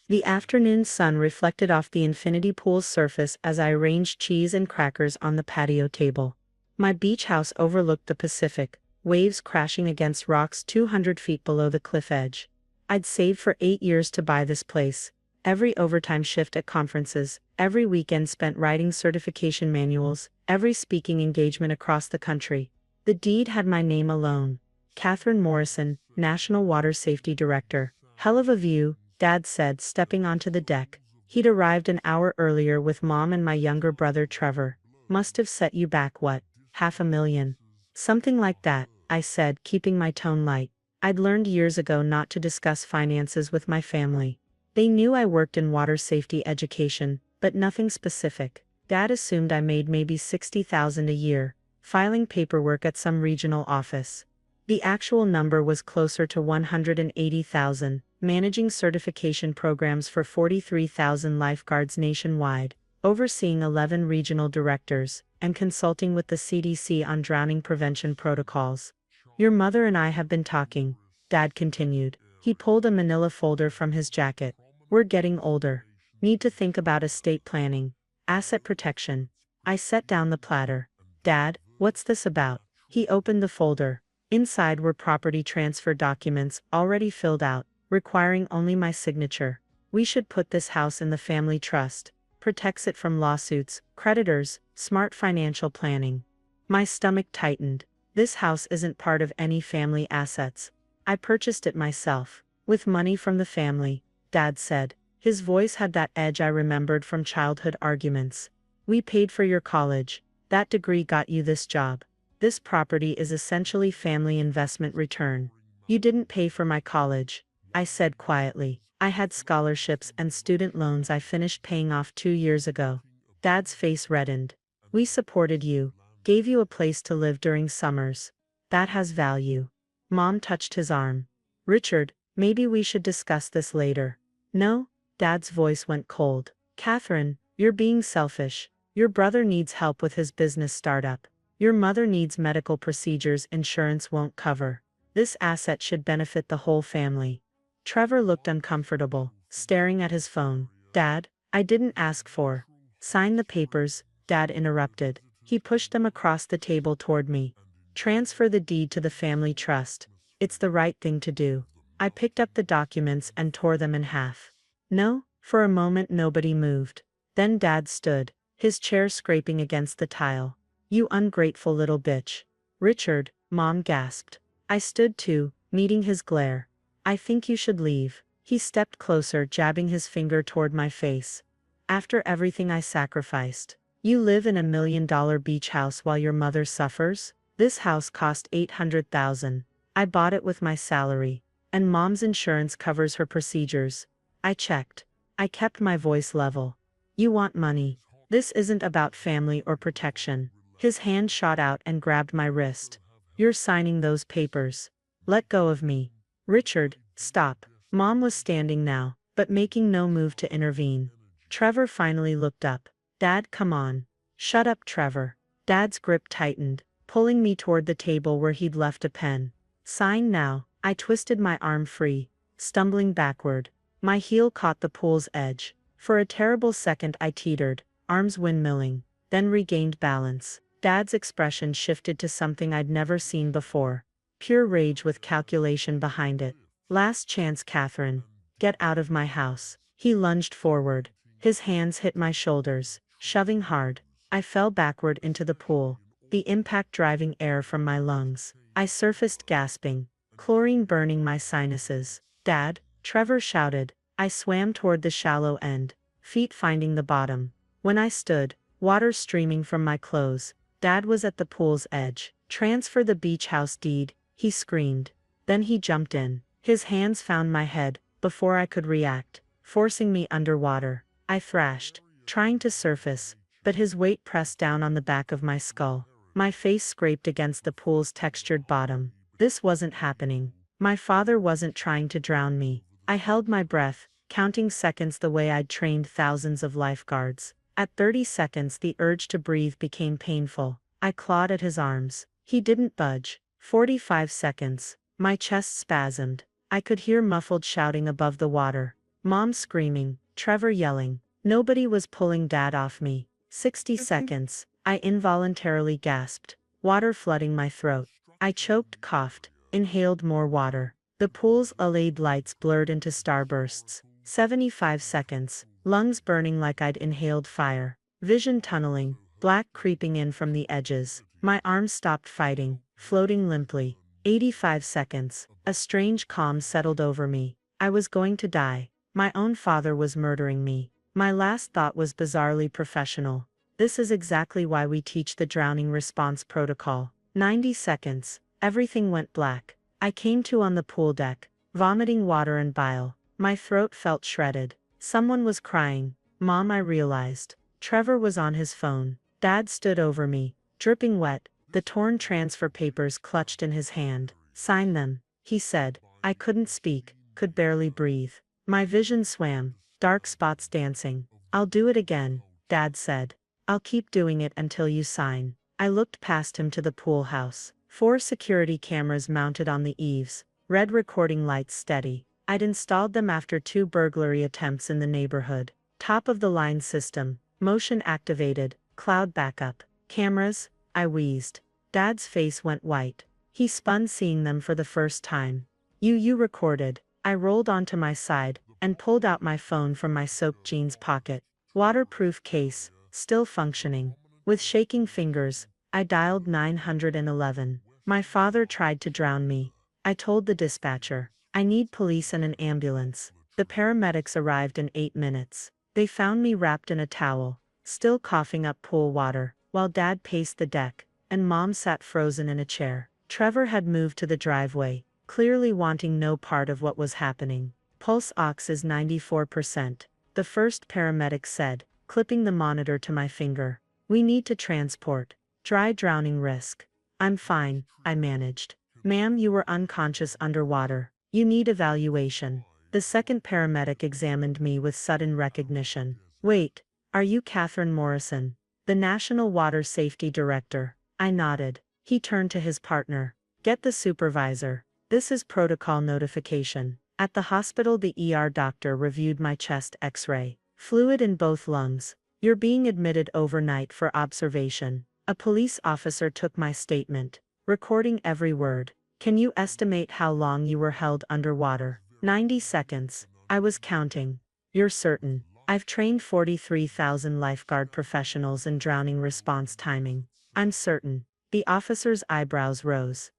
The afternoon sun reflected off the infinity pool's surface as I arranged cheese and crackers on the patio table. My beach house overlooked the Pacific, waves crashing against rocks 200 feet below the cliff edge. I'd saved for 8 years to buy this place. Every overtime shift at conferences, every weekend spent writing certification manuals, every speaking engagement across the country. The deed had my name alone. Catherine Morrison, National Water Safety Director. Hell of a view, Dad said, stepping onto the deck. He'd arrived an hour earlier with Mom and my younger brother Trevor. Must have set you back what, $500,000? Something like that, I said, keeping my tone light. I'd learned years ago not to discuss finances with my family. They knew I worked in water safety education, but nothing specific. Dad assumed I made maybe $60,000 a year, filing paperwork at some regional office. The actual number was closer to $180,000, managing certification programs for 43,000 lifeguards nationwide, overseeing 11 regional directors, and consulting with the CDC on drowning prevention protocols. Your mother and I have been talking, Dad continued. He pulled a manila folder from his jacket. We're getting older. Need to think about estate planning, asset protection. I set down the platter. Dad, what's this about? He opened the folder. Inside were property transfer documents already filled out, requiring only my signature. We should put this house in the family trust. Protects it from lawsuits, creditors, smart financial planning. My stomach tightened. This house isn't part of any family assets. I purchased it myself, with money from the family, Dad said. His voice had that edge I remembered from childhood arguments. We paid for your college. That degree got you this job. This property is essentially family investment return. You didn't pay for my college, I said quietly. I had scholarships and student loans I finished paying off 2 years ago. Dad's face reddened. We supported you, gave you a place to live during summers. That has value. Mom touched his arm. Richard, maybe we should discuss this later. No, Dad's voice went cold. Catherine, you're being selfish. Your brother needs help with his business startup. Your mother needs medical procedures insurance won't cover. This asset should benefit the whole family. Trevor looked uncomfortable, staring at his phone. Dad, I didn't ask for. Sign the papers, Dad interrupted. He pushed them across the table toward me. Transfer the deed to the family trust. It's the right thing to do. I picked up the documents and tore them in half. No, for a moment nobody moved. Then Dad stood, his chair scraping against the tile. You ungrateful little bitch. Richard, Mom gasped. I stood too, meeting his glare. I think you should leave. He stepped closer, jabbing his finger toward my face. After everything I sacrificed. You live in $1 million beach house while your mother suffers? This house cost $800,000. I bought it with my salary. And Mom's insurance covers her procedures. I checked. I kept my voice level. You want money. This isn't about family or protection. His hand shot out and grabbed my wrist. You're signing those papers. Let go of me. Richard, stop. Mom was standing now, but making no move to intervene. Trevor finally looked up. Dad, come on. Shut up, Trevor. Dad's grip tightened, pulling me toward the table where he'd left a pen. Sign now. I twisted my arm free, stumbling backward. My heel caught the pool's edge. For a terrible second I teetered, arms windmilling, then regained balance. Dad's expression shifted to something I'd never seen before. Pure rage with calculation behind it. Last chance, Catherine. Get out of my house. He lunged forward. His hands hit my shoulders, shoving hard. I fell backward into the pool, the impact driving air from my lungs. I surfaced gasping, chlorine burning my sinuses. Dad, Trevor shouted. I swam toward the shallow end, feet finding the bottom. When I stood, water streaming from my clothes, Dad was at the pool's edge. Transfer the beach house deed, he screamed. Then he jumped in. His hands found my head, before I could react, forcing me underwater. I thrashed, trying to surface, but his weight pressed down on the back of my skull. My face scraped against the pool's textured bottom. This wasn't happening. My father wasn't trying to drown me. I held my breath, counting seconds the way I'd trained thousands of lifeguards. At 30 seconds the urge to breathe became painful. I clawed at his arms. He didn't budge. 45 seconds. My chest spasmed. I could hear muffled shouting above the water. Mom screaming, Trevor yelling. Nobody was pulling Dad off me. 60 seconds. I involuntarily gasped, water flooding my throat. I choked, coughed, inhaled more water. The pool's LED lights blurred into starbursts. 75 seconds. Lungs burning like I'd inhaled fire. Vision tunneling, black creeping in from the edges. My arms stopped fighting, floating limply. 85 seconds. A strange calm settled over me. I was going to die. My own father was murdering me. My last thought was bizarrely professional. This is exactly why we teach the drowning response protocol. 90 seconds. Everything went black. I came to on the pool deck, vomiting water and bile. My throat felt shredded. Someone was crying. Mom, I realized. Trevor was on his phone. Dad stood over me, dripping wet, the torn transfer papers clutched in his hand. Sign them, he said. I couldn't speak, could barely breathe. My vision swam, dark spots dancing. I'll do it again, Dad said. I'll keep doing it until you sign. I looked past him to the pool house. 4 security cameras mounted on the eaves, red recording lights steady. I'd installed them after 2 burglary attempts in the neighborhood. Top of the line system, motion activated, cloud backup. Cameras, I wheezed. Dad's face went white. He spun seeing them for the first time. You recorded. I rolled onto my side and pulled out my phone from my soaked jeans pocket. Waterproof case, still functioning. With shaking fingers, I dialed 911. My father tried to drown me. I told the dispatcher, I need police and an ambulance. The paramedics arrived in 8 minutes. They found me wrapped in a towel, still coughing up pool water, while Dad paced the deck, and Mom sat frozen in a chair. Trevor had moved to the driveway, clearly wanting no part of what was happening. Pulse ox is 94%, the first paramedic said, clipping the monitor to my finger. We need to transport. Dry drowning risk. I'm fine, I managed. Ma'am, you were unconscious underwater. You need evaluation. The second paramedic examined me with sudden recognition. Wait, are you Catherine Morrison, the National Water Safety Director? I nodded. He turned to his partner. Get the supervisor. This is protocol notification. At the hospital, the ER doctor reviewed my chest X-ray. Fluid in both lungs. You're being admitted overnight for observation. A police officer took my statement, recording every word. Can you estimate how long you were held underwater? 90 seconds. I was counting. You're certain? I've trained 43,000 lifeguard professionals in drowning response timing. I'm certain. The officer's eyebrows rose.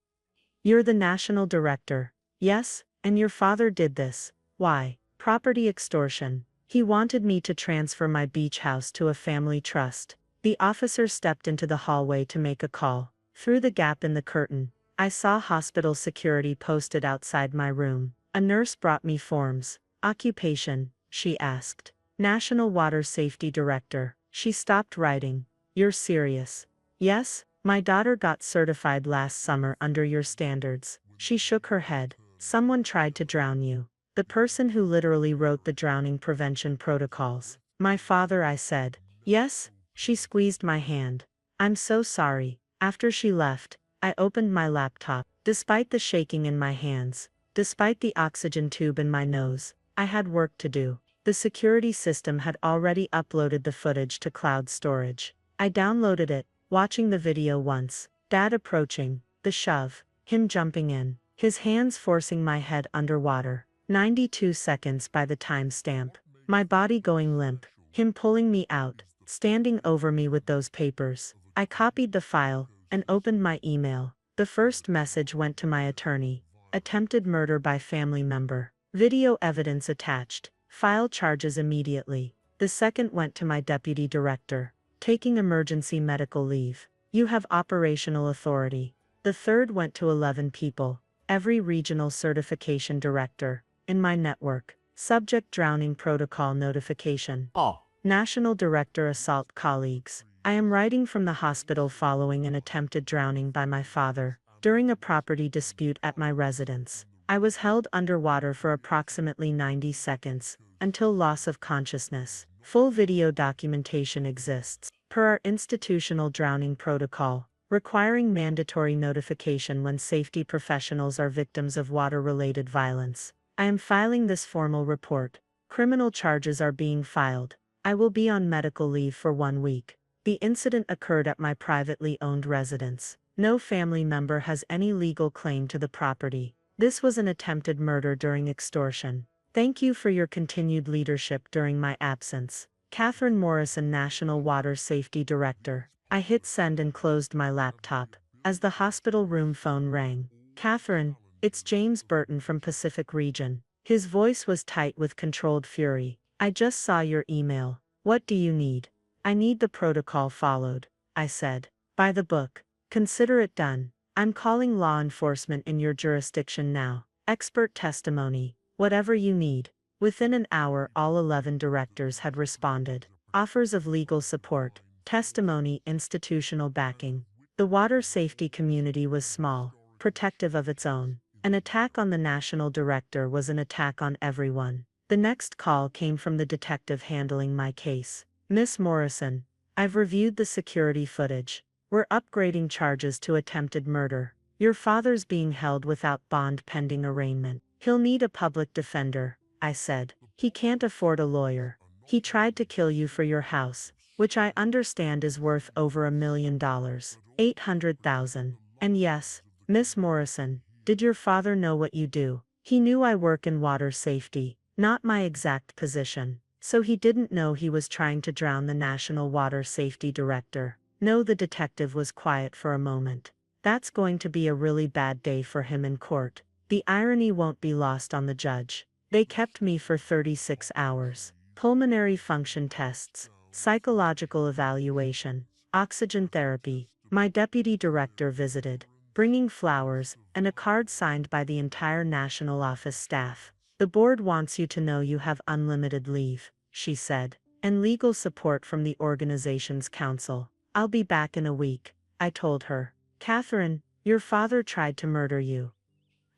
You're the national director. Yes, and your father did this. Why? Property extortion. He wanted me to transfer my beach house to a family trust. The officer stepped into the hallway to make a call. Through the gap in the curtain, I saw hospital security posted outside my room. A nurse brought me forms. Occupation, she asked. National Water Safety Director. She stopped writing. You're serious? Yes, my daughter got certified last summer under your standards. She shook her head. Someone tried to drown you. The person who literally wrote the drowning prevention protocols. My father, I said. Yes? She squeezed my hand. I'm so sorry. After she left, I opened my laptop. Despite the shaking in my hands, despite the oxygen tube in my nose, I had work to do. The security system had already uploaded the footage to cloud storage. I downloaded it, watching the video once. Dad approaching, the shove, him jumping in, his hands forcing my head underwater. 92 seconds by the timestamp. My body going limp, him pulling me out, standing over me with those papers. I copied the file and opened my email. The first message went to my attorney. Attempted murder by family member. Video evidence attached. File charges immediately. The second went to my deputy director. Taking emergency medical leave. You have operational authority. The third went to 11 people. Every regional certification director in my network. Subject drowning protocol notification. National Director assault colleagues. I am writing from the hospital following an attempted drowning by my father during a property dispute at my residence. I was held underwater for approximately 90 seconds until loss of consciousness. Full video documentation exists. Per our institutional drowning protocol, requiring mandatory notification when safety professionals are victims of water-related violence. I am filing this formal report. Criminal charges are being filed. I will be on medical leave for 1 week. The incident occurred at my privately owned residence. No family member has any legal claim to the property. This was an attempted murder during extortion. Thank you for your continued leadership during my absence. Catherine Morrison, National Water Safety Director. I hit send and closed my laptop. As the hospital room phone rang. Catherine, it's James Burton from Pacific Region. His voice was tight with controlled fury. I just saw your email. What do you need? I need the protocol followed, I said. By the book. Consider it done. I'm calling law enforcement in your jurisdiction now. Expert testimony. Whatever you need. Within an hour, all 11 directors had responded. Offers of legal support, testimony, institutional backing. The water safety community was small, protective of its own. An attack on the national director was an attack on everyone. The next call came from the detective handling my case. Miss Morrison, I've reviewed the security footage. We're upgrading charges to attempted murder. Your father's being held without bond pending arraignment. He'll need a public defender, I said. He can't afford a lawyer. He tried to kill you for your house, which I understand is worth over $1 million. 800,000. And yes, Miss Morrison, did your father know what you do? He knew I work in water safety, not my exact position. So he didn't know he was trying to drown the National Water Safety Director. No, the detective was quiet for a moment. That's going to be a really bad day for him in court. The irony won't be lost on the judge. They kept me for 36 hours. Pulmonary function tests, psychological evaluation, oxygen therapy. My deputy director visited, bringing flowers and a card signed by the entire national office staff. The board wants you to know you have unlimited leave, she said, and legal support from the organization's counsel. I'll be back in a week, I told her. Catherine, your father tried to murder you.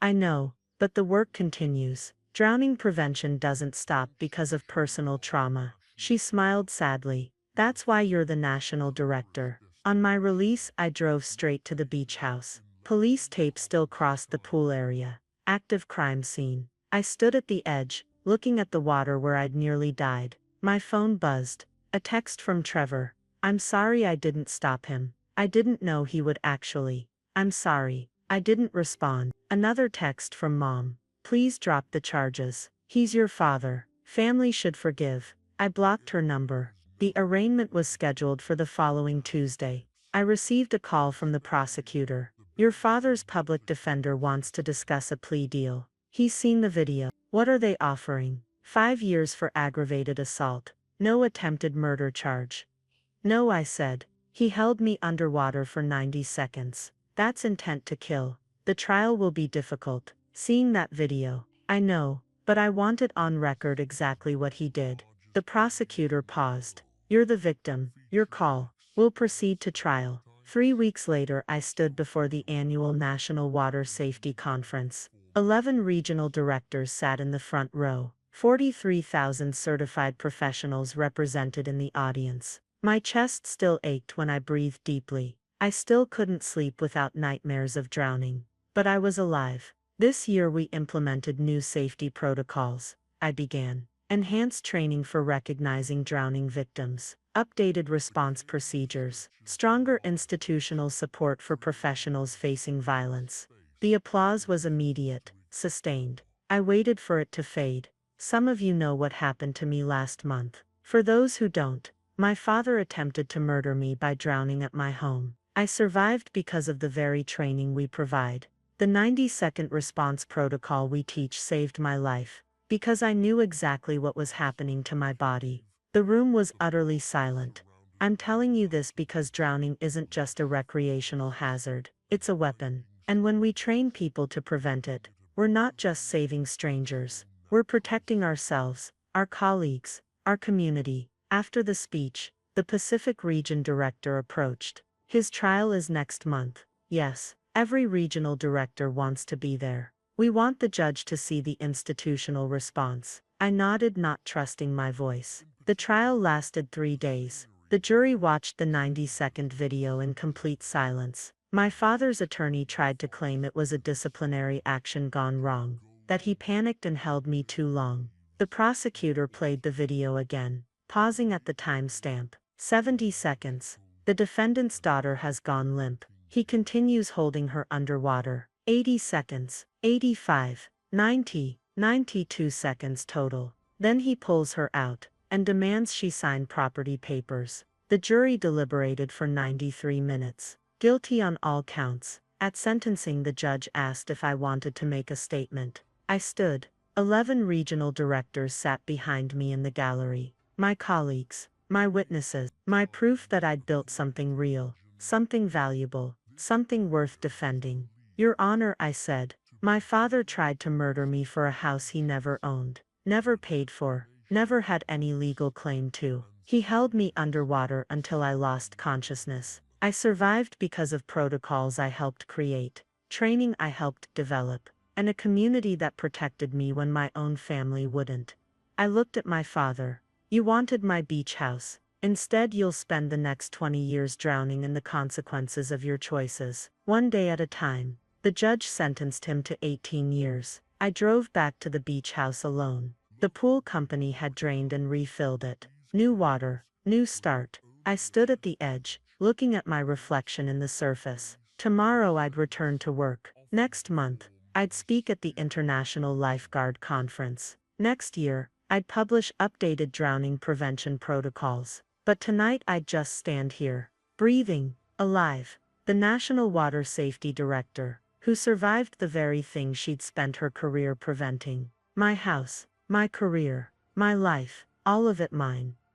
I know, but the work continues. Drowning prevention doesn't stop because of personal trauma. She smiled sadly. That's why you're the national director. On my release, I drove straight to the beach house. Police tape still crossed the pool area. Active crime scene. I stood at the edge, looking at the water where I'd nearly died. My phone buzzed. A text from Trevor. I'm sorry I didn't stop him. I didn't know he would actually. I'm sorry. I didn't respond. Another text from Mom. Please drop the charges. He's your father. Family should forgive. I blocked her number. The arraignment was scheduled for the following Tuesday. I received a call from the prosecutor. Your father's public defender wants to discuss a plea deal. He's seen the video. What are they offering? 5 years for aggravated assault. No attempted murder charge. No, I said. He held me underwater for 90 seconds. That's intent to kill. The trial will be difficult. Seeing that video. I know, but I want it on record exactly what he did. The prosecutor paused. You're the victim. Your call. We'll proceed to trial. 3 weeks later, I stood before the annual National Water Safety Conference. 11 regional directors sat in the front row. 43,000 certified professionals represented in the audience. My chest still ached when I breathed deeply. I still couldn't sleep without nightmares of drowning. But I was alive. This year we implemented new safety protocols. I began. Enhanced training for recognizing drowning victims. Updated response procedures. Stronger institutional support for professionals facing violence. The applause was immediate, sustained. I waited for it to fade. Some of you know what happened to me last month. For those who don't, my father attempted to murder me by drowning at my home. I survived because of the very training we provide. The 90-second response protocol we teach saved my life, because I knew exactly what was happening to my body. The room was utterly silent. I'm telling you this because drowning isn't just a recreational hazard, it's a weapon. And when we train people to prevent it, we're not just saving strangers, we're protecting ourselves, our colleagues, our community. After the speech, the Pacific Region Director approached. His trial is next month. Yes, every regional director wants to be there. We want the judge to see the institutional response. I nodded, not trusting my voice. The trial lasted 3 days. The jury watched the 90-second video in complete silence. My father's attorney tried to claim it was a disciplinary action gone wrong, that he panicked and held me too long. The prosecutor played the video again, pausing at the timestamp. 70 seconds. The defendant's daughter has gone limp. He continues holding her underwater. 80 seconds. 85. 90. 92 seconds total. Then he pulls her out and demands she sign property papers. The jury deliberated for 93 minutes. Guilty on all counts. At sentencing, the judge asked if I wanted to make a statement. I stood. 11 regional directors sat behind me in the gallery. My colleagues, my witnesses, my proof that I'd built something real, something valuable, something worth defending. Your Honor, I said, my father tried to murder me for a house he never owned, never paid for, never had any legal claim to. He held me underwater until I lost consciousness. I survived because of protocols I helped create, training I helped develop, and a community that protected me when my own family wouldn't. I looked at my father. You wanted my beach house. Instead, you'll spend the next 20 years drowning in the consequences of your choices. One day at a time. The judge sentenced him to 18 years. I drove back to the beach house alone. The pool company had drained and refilled it. New water, new start. I stood at the edge, looking at my reflection in the surface. Tomorrow I'd return to work. Next month, I'd speak at the International Lifeguard Conference. Next year, I'd publish updated drowning prevention protocols. But tonight I'd just stand here, breathing, alive. The National Water Safety Director, who survived the very thing she'd spent her career preventing. My house, my career, my life, all of it mine.